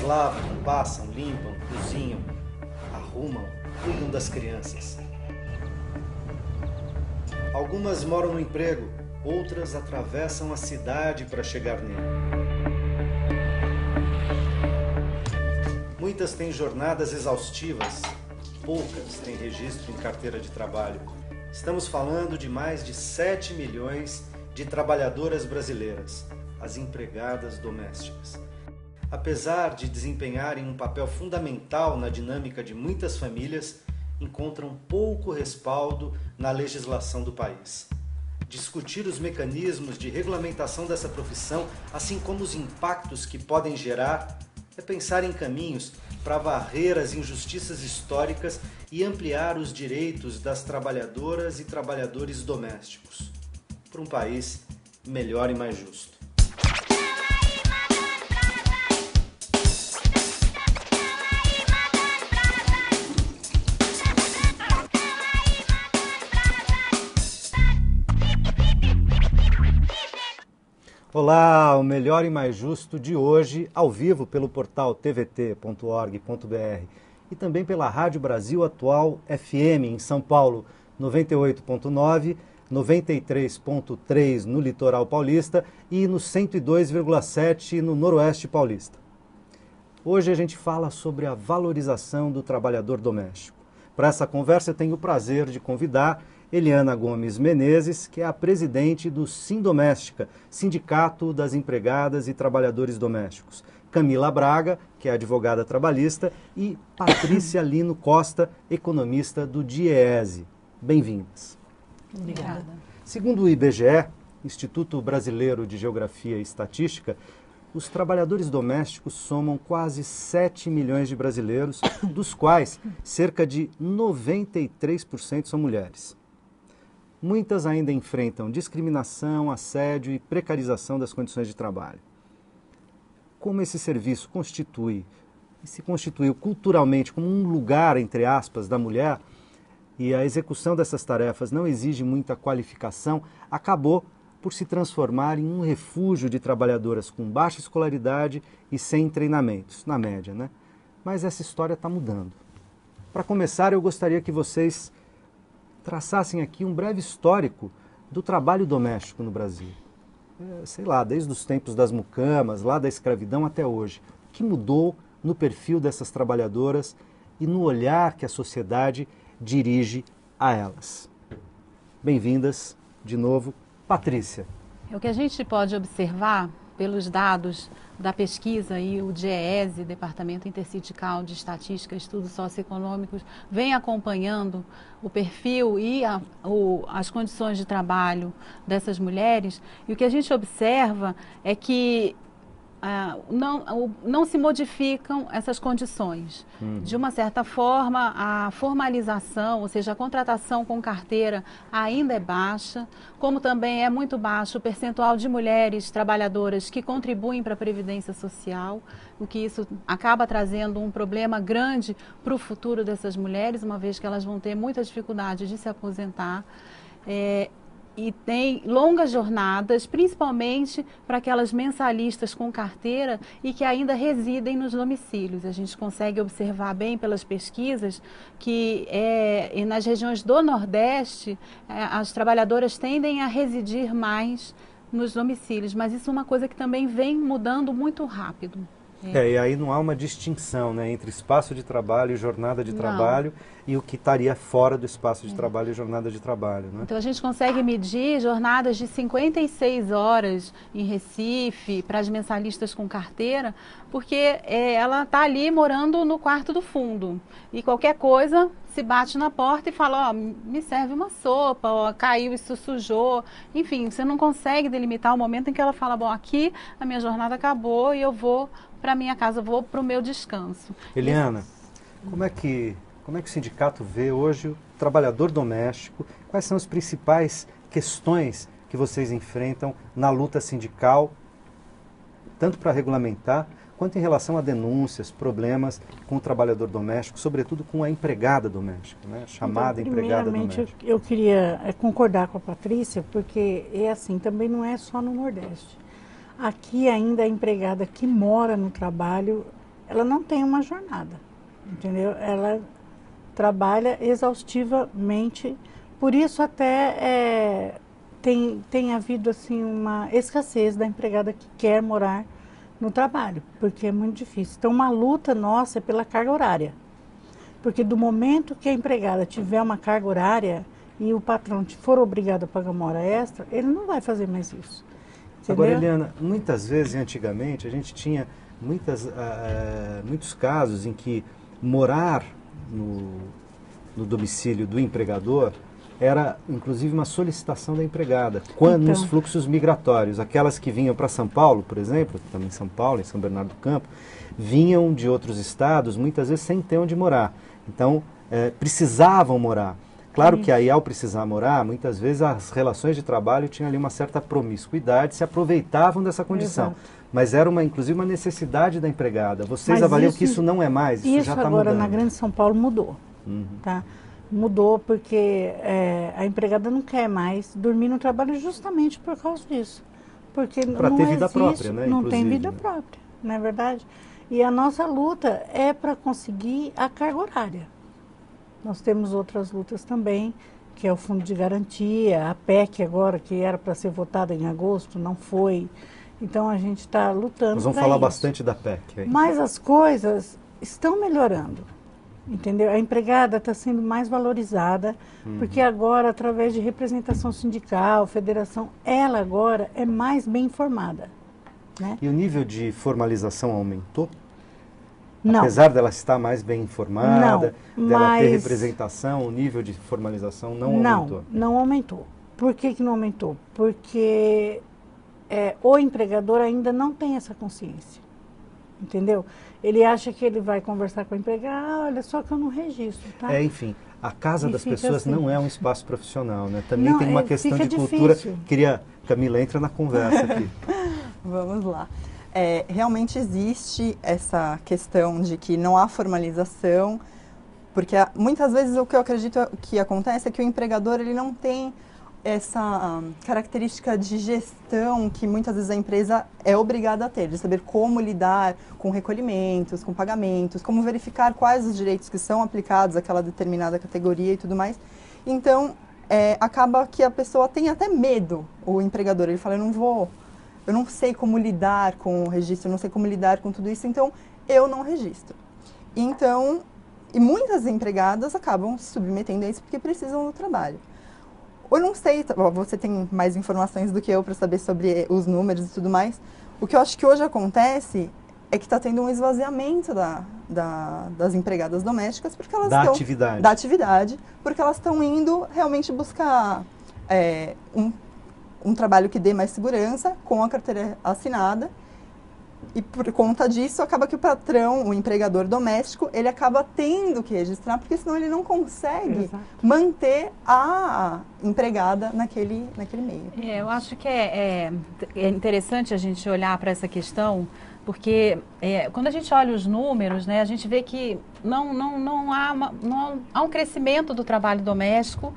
lavam, passam, limpam, cozinham, arrumam, cuidam das crianças. Algumas moram no emprego, outras atravessam a cidade para chegar nele. Muitas têm jornadas exaustivas, poucas têm registro em carteira de trabalho. Estamos falando de mais de 7 milhões de trabalhadoras brasileiras, as empregadas domésticas. Apesar de desempenharem um papel fundamental na dinâmica de muitas famílias, encontram pouco respaldo na legislação do país. Discutir os mecanismos de regulamentação dessa profissão, assim como os impactos que podem gerar, é pensar em caminhos para varrer as injustiças históricas e ampliar os direitos das trabalhadoras e trabalhadores domésticos, para um país melhor e mais justo. Olá, o Melhor e Mais Justo de hoje, ao vivo pelo portal tvt.org.br e também pela Rádio Brasil Atual FM em São Paulo, 98.9, 93.3 no litoral paulista e no 102,7 no noroeste paulista. Hoje a gente fala sobre a valorização do trabalhador doméstico. Para essa conversa eu tenho o prazer de convidar Eliana Gomes Menezes, que é a presidente do Sindoméstica, Sindicato das Empregadas e Trabalhadores Domésticos. Camila Braga, que é advogada trabalhista, e Patrícia Lino Costa, economista do DIEESE. Bem-vindas. Obrigada. Segundo o IBGE, Instituto Brasileiro de Geografia e Estatística, os trabalhadores domésticos somam quase 7 milhões de brasileiros, dos quais cerca de 93% são mulheres. Muitas ainda enfrentam discriminação, assédio e precarização das condições de trabalho. Como esse serviço se constituiu culturalmente como um lugar, entre aspas, da mulher, e a execução dessas tarefas não exige muita qualificação, acabou por se transformar em um refúgio de trabalhadoras com baixa escolaridade e sem treinamentos, na média, né? Mas essa história está mudando. Para começar, eu gostaria que vocês traçassem aqui um breve histórico do trabalho doméstico no Brasil. Sei lá, desde os tempos das mucamas, lá da escravidão até hoje. O que mudou no perfil dessas trabalhadoras e no olhar que a sociedade dirige a elas? Bem-vindas, de novo, Patrícia. O que a gente pode observar pelos dados da pesquisa e o DIEESE, Departamento Intersindical de Estatística e Estudos Socioeconômicos, vem acompanhando o perfil e as condições de trabalho dessas mulheres, e o que a gente observa é que não se modificam essas condições. De uma certa forma, a formalização, ou seja, a contratação com carteira ainda é baixa, como também é muito baixo o percentual de mulheres trabalhadoras que contribuem para a Previdência Social, o que isso acaba trazendo um problema grande para o futuro dessas mulheres, uma vez que elas vão ter muita dificuldade de se aposentar. E tem longas jornadas, principalmente para aquelas mensalistas com carteira e que ainda residem nos domicílios. A gente consegue observar bem pelas pesquisas que nas regiões do Nordeste as trabalhadoras tendem a residir mais nos domicílios, mas isso é uma coisa que também vem mudando muito rápido. E aí não há uma distinção, né, entre espaço de trabalho e jornada de trabalho e o que estaria fora do espaço de trabalho e jornada de trabalho, né? Então a gente consegue medir jornadas de 56 horas em Recife para as mensalistas com carteira, porque ela está ali morando no quarto do fundo e qualquer coisa se bate na porta e fala, ó, me serve uma sopa, ó, caiu, isso sujou. Enfim, você não consegue delimitar o momento em que ela fala, bom, aqui a minha jornada acabou e eu vou para minha casa, vou para o meu descanso. Eliana, como é que o sindicato vê hoje o trabalhador doméstico? Quais são as principais questões que vocês enfrentam na luta sindical, tanto para regulamentar, quanto em relação a denúncias, problemas com o trabalhador doméstico, sobretudo com a empregada doméstica, né? Chamada então, empregada doméstica. Eu queria concordar com a Patrícia, porque assim, também não é só no Nordeste. Aqui ainda a empregada que mora no trabalho, ela não tem uma jornada, entendeu? Ela trabalha exaustivamente, por isso até tem havido assim uma escassez da empregada que quer morar no trabalho, porque é muito difícil. Então uma luta nossa é pela carga horária, porque do momento que a empregada tiver uma carga horária e o patrão for obrigado a pagar uma hora extra, ele não vai fazer mais isso. Entendeu? Agora, Eliana, muitas vezes, antigamente, a gente tinha muitos casos em que morar no domicílio do empregador era, inclusive, uma solicitação da empregada. Quando nos fluxos migratórios, aquelas que vinham para São Paulo, por exemplo, também em São Paulo, em São Bernardo do Campo, vinham de outros estados, muitas vezes sem ter onde morar. Então, precisavam morar. Claro que aí, ao precisar morar, muitas vezes as relações de trabalho tinham ali uma certa promiscuidade, se aproveitavam dessa condição. Exato. Mas era, inclusive, uma necessidade da empregada. Vocês avaliam que isso não é mais, isso já está mudando? Isso agora na Grande São Paulo mudou. Tá? Mudou porque a empregada não quer mais dormir no trabalho justamente por causa disso. Porque para ter vida própria, né? Não tem vida própria, não é verdade? E a nossa luta é para conseguir a carga horária. Nós temos outras lutas também, que é o Fundo de Garantia, a PEC agora, que era para ser votada em agosto, não foi. Então a gente está lutando. Nós vamos falar bastante da PEC. Aí. Mas as coisas estão melhorando, entendeu? A empregada está sendo mais valorizada, porque agora, através de representação sindical, federação, ela agora é mais bem informada. Né? E o nível de formalização aumentou? Não. Apesar dela estar mais bem informada, dela ter representação, o nível de formalização não aumentou? Não aumentou. Por que não aumentou? Porque o empregador ainda não tem essa consciência, entendeu? Ele acha que ele vai conversar com a empregada, olha só que eu não registro, tá? Enfim, a casa das pessoas assim. Não é um espaço profissional, né? Também tem uma questão de difícil. cultura. Camila, entra na conversa aqui. Vamos lá. Realmente existe essa questão de que não há formalização, porque muitas vezes o que eu acredito que acontece é que o empregador ele não tem essa característica de gestão que muitas vezes a empresa é obrigada a ter, de saber como lidar com recolhimentos, com pagamentos, como verificar quais os direitos que são aplicados àquela determinada categoria e tudo mais. Então, acaba que a pessoa tem até medo, o empregador, ele fala, eu não sei como lidar com o registro, eu não sei como lidar com tudo isso, então eu não registro. Então, e muitas empregadas acabam se submetendo a isso porque precisam do trabalho. Eu não sei, você tem mais informações do que eu para saber sobre os números e tudo mais. O que eu acho que hoje acontece é que está tendo um esvaziamento das empregadas domésticas porque elas estão... Da atividade, porque elas estão indo realmente buscar um trabalho que dê mais segurança, com a carteira assinada, e por conta disso acaba que o patrão, o empregador doméstico, ele acaba tendo que registrar, porque senão ele não consegue manter a empregada naquele meio. Eu acho que é interessante a gente olhar para essa questão, porque quando a gente olha os números, né, a gente vê que não há um crescimento do trabalho doméstico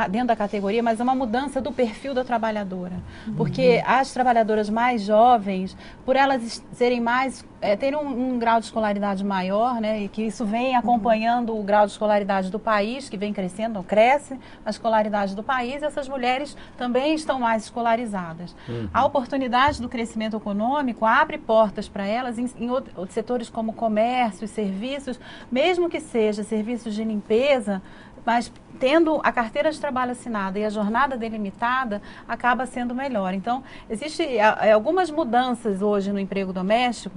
dentro da categoria, mas é uma mudança do perfil da trabalhadora. Porque as trabalhadoras mais jovens, por elas serem mais, terem um grau de escolaridade maior, né, e que isso vem acompanhando o grau de escolaridade do país, que vem crescendo, cresce a escolaridade do país, essas mulheres também estão mais escolarizadas. A oportunidade do crescimento econômico abre portas para elas em outros setores como comércio e serviços, mesmo que seja serviços de limpeza, mas tendo a carteira de trabalho assinada e a jornada delimitada, acaba sendo melhor. Então, existem algumas mudanças hoje no emprego doméstico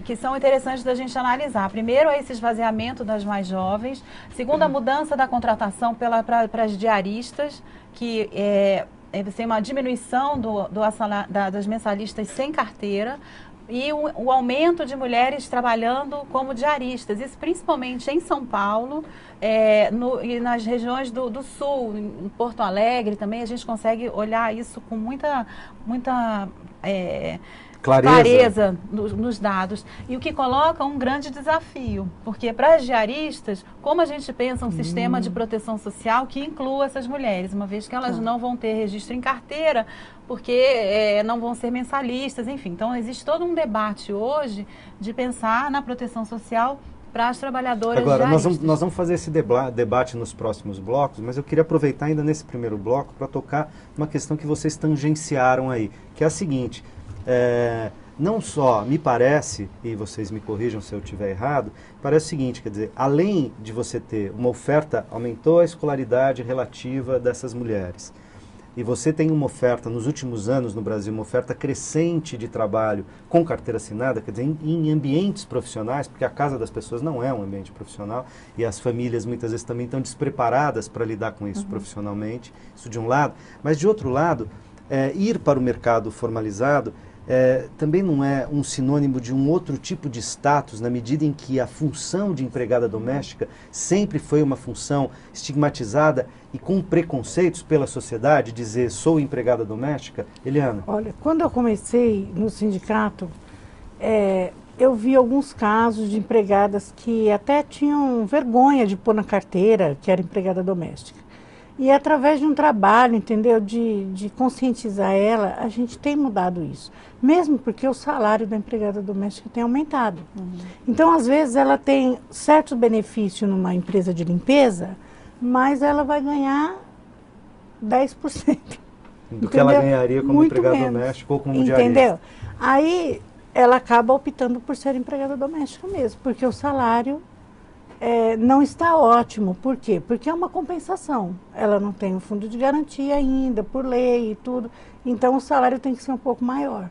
que são interessantes da gente analisar. Primeiro é esse esvaziamento das mais jovens. Segundo, a mudança da contratação para as diaristas, que tem uma diminuição das mensalistas sem carteira, e o aumento de mulheres trabalhando como diaristas, isso principalmente em São Paulo e nas regiões do Sul, em Porto Alegre também, a gente consegue olhar isso com muita clareza nos dados, e o que coloca um grande desafio, porque para as diaristas, como a gente pensa um sistema de proteção social que inclua essas mulheres, uma vez que elas não vão ter registro em carteira, porque não vão ser mensalistas, enfim. Então, existe todo um debate hoje de pensar na proteção social para as trabalhadoras diaristas. Agora, nós vamos fazer esse debate nos próximos blocos, mas eu queria aproveitar ainda nesse primeiro bloco para tocar uma questão que vocês tangenciaram aí, que é a seguinte: não só me parece, e vocês me corrijam se eu estiver errado, parece o seguinte, quer dizer, além de você ter uma oferta, aumentou a escolaridade relativa dessas mulheres, e você tem uma oferta, nos últimos anos no Brasil, uma oferta crescente de trabalho com carteira assinada, quer dizer, em ambientes profissionais, porque a casa das pessoas não é um ambiente profissional, e as famílias muitas vezes também estão despreparadas para lidar com isso profissionalmente, isso de um lado, mas de outro lado, ir para o mercado formalizado também não é um sinônimo de um outro tipo de status, na medida em que a função de empregada doméstica sempre foi uma função estigmatizada e com preconceitos pela sociedade, dizer sou empregada doméstica? Eliana? Olha, quando eu comecei no sindicato, eu vi alguns casos de empregadas que até tinham vergonha de pôr na carteira que era empregada doméstica. E através de um trabalho, entendeu, de conscientizar ela, a gente tem mudado isso. Mesmo porque o salário da empregada doméstica tem aumentado. Então, às vezes, ela tem certo benefício numa empresa de limpeza, mas ela vai ganhar 10%. Do que ela ganharia como empregada doméstica ou como diarista. Entendeu? Aí, ela acaba optando por ser empregada doméstica mesmo, porque o salário não está ótimo. Por quê? Porque é uma compensação. Ela não tem o fundo de garantia ainda, por lei e tudo. Então, o salário tem que ser um pouco maior.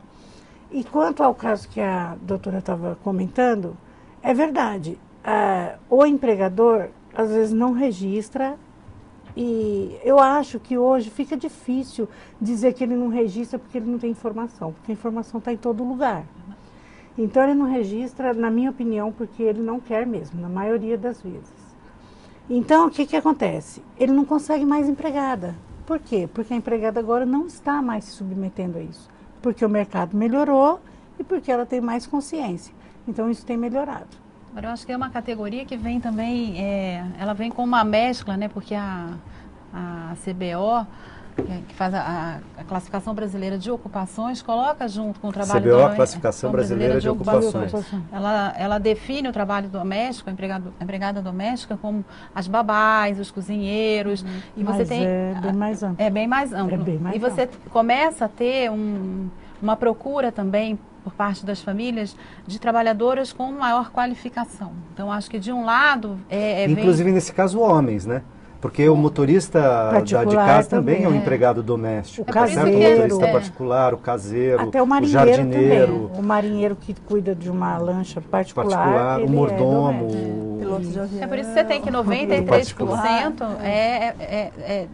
E quanto ao caso que a doutora estava comentando, é verdade. O empregador, às vezes, não registra. E eu acho que hoje fica difícil dizer que ele não registra porque ele não tem informação. Porque a informação está em todo lugar. Então, ele não registra, na minha opinião, porque ele não quer mesmo, na maioria das vezes. Então, o que acontece? Ele não consegue mais empregada. Por quê? Porque a empregada agora não está mais se submetendo a isso. Porque o mercado melhorou e porque ela tem mais consciência. Então, isso tem melhorado. Agora, eu acho que é uma categoria que vem também, ela vem com uma mescla, né? Porque a CBO, que faz a classificação brasileira de ocupações, coloca junto com o trabalho CBO, doméstico. classificação brasileira de ocupações. Ela define o trabalho doméstico, a empregada doméstica, como as babás, os cozinheiros. E mas você tem, é bem mais amplo. É bem mais amplo. É bem mais e você começa a ter uma procura também por parte das famílias de trabalhadoras com maior qualificação. Então, acho que de um lado... Inclusive, nesse caso, homens, né? Porque o motorista de casa também é um empregado doméstico. O caseiro. O motorista particular, o caseiro, até o marinheiro, o jardineiro. Também. O marinheiro que cuida de uma lancha particular o mordomo. Piloto de avião. É por isso que você tem que 93%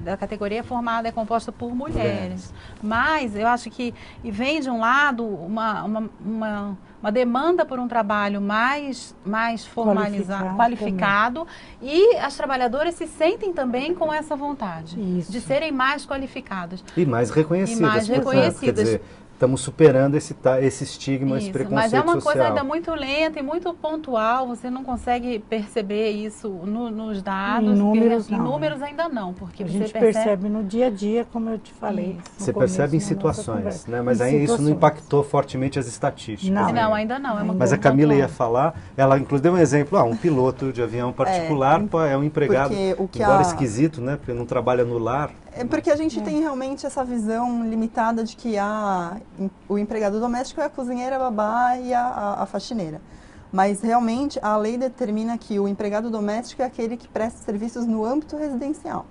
da categoria formada, é composta por mulheres. Mas eu acho que vem de um lado uma demanda por um trabalho mais formalizado, qualificado, e as trabalhadoras se sentem também com essa vontade de serem mais qualificadas. E mais reconhecidas. Quer dizer, estamos superando esse estigma, esse preconceito mas é uma social. coisa ainda muito lenta e muito pontual, você não consegue perceber isso nos dados. Em números ainda não, porque a você gente percebe no dia a dia, como eu te falei. Você percebe em situações, né? Mas aí isso não impactou fortemente as estatísticas. Não, ainda não. Mas a Camila ia falar, ela inclusive deu um exemplo, um piloto de avião particular é um empregado, embora esquisito, né? Porque não trabalha no lar. É porque a gente tem realmente essa visão limitada de que o empregado doméstico é a cozinheira, a babá e a faxineira. Mas realmente a lei determina que o empregado doméstico é aquele que presta serviços no âmbito residencial.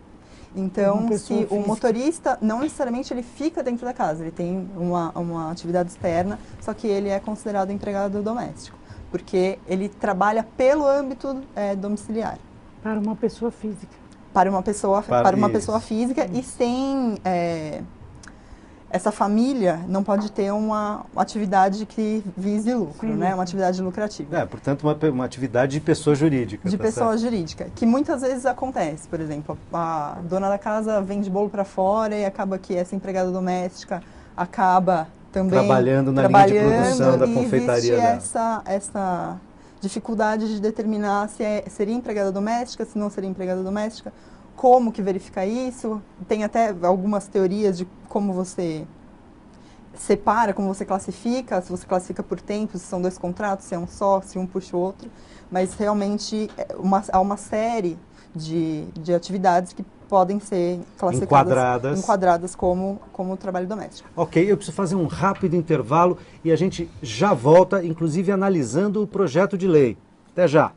Então, se o motorista, não necessariamente ele fica dentro da casa, ele tem uma atividade externa, só que ele é considerado empregado doméstico, porque ele trabalha pelo âmbito domiciliar. Para uma pessoa física. Para uma pessoa física e sem essa família não pode ter uma atividade que vise lucro, né? Uma atividade lucrativa. Portanto, uma atividade de pessoa jurídica. De pessoa jurídica, que muitas vezes acontece. Por exemplo, a dona da casa vende bolo para fora e acaba que essa empregada doméstica acaba também trabalhando na linha de produção da confeitaria e dela. existe essa dificuldade de determinar se seria empregada doméstica, se não seria empregada doméstica, como que verificar isso. Tem até algumas teorias de como você separa, como você classifica, se você classifica por tempo, se são 2 contratos, se é um só, se um puxa o outro, mas realmente há uma série de atividades que podem ser classificadas, enquadradas como trabalho doméstico. Ok, eu preciso fazer um rápido intervalo e a gente já volta, inclusive analisando o projeto de lei. Até já!